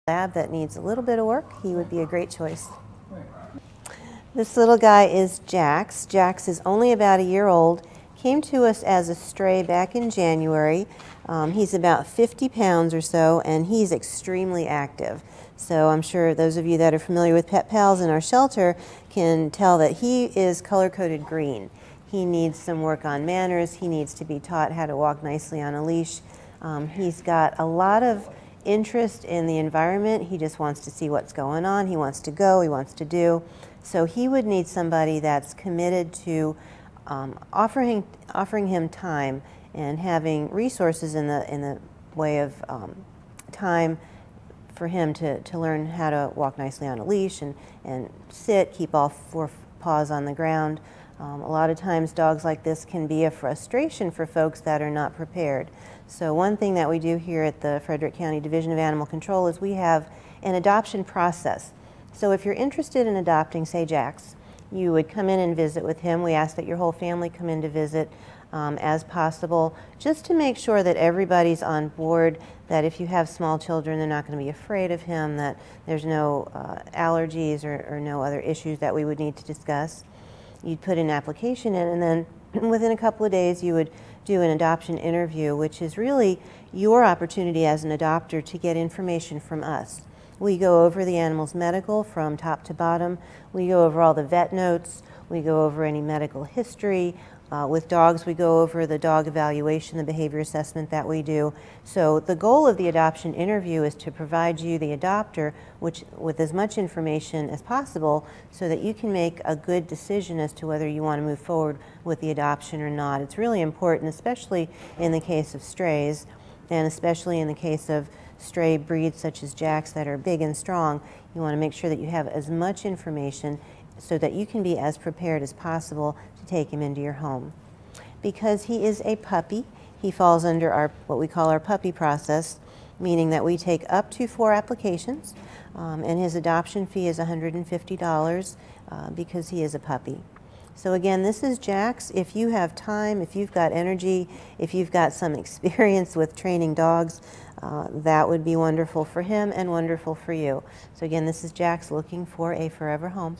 lab that needs a little bit of work, he would be a great choice. This little guy is JAX. JAX is only about a year old. Came to us as a stray back in January. He's about 50 pounds or so, and he's extremely active. So I'm sure those of you that are familiar with Pet Pals in our shelter can tell that he is color-coded green. He needs some work on manners. He needs to be taught how to walk nicely on a leash. He's got a lot of interest in the environment. He just wants to see what's going on. He wants to go. He wants to do. So he would need somebody that's committed to offering him time and having resources in the way of time for him to learn how to walk nicely on a leash and sit, keep all four paws on the ground. A lot of times dogs like this can be a frustration for folks that are not prepared. So one thing that we do here at the Frederick County Division of Animal Control is we have an adoption process. So if you're interested in adopting, say, JAX, you would come in and visit with him. We ask that your whole family come in to visit as possible, just to make sure that everybody's on board, that if you have small children, they're not going to be afraid of him, that there's no allergies or no other issues that we would need to discuss. You'd put an application in, and then within a couple of days you would do an adoption interview, which is really your opportunity as an adopter to get information from us. We go over the animal's medical from top to bottom. We go over all the vet notes. We go over any medical history. With dogs, we go over the dog evaluation, the behavior assessment that we do. So the goal of the adoption interview is to provide you, the adopter, with as much information as possible so that you can make a good decision as to whether you want to move forward with the adoption or not. It's really important, especially in the case of strays, and especially in the case of stray breeds such as JAX that are big and strong. You want to make sure that you have as much information so that you can be as prepared as possible to take him into your home. Because he is a puppy, he falls under what we call our puppy process, meaning that we take up to 4 applications, and his adoption fee is $150 because he is a puppy. So again, this is JAX. If you have time, if you've got energy, if you've got some experience with training dogs, that would be wonderful for him and wonderful for you. So again, this is JAX looking for a forever home.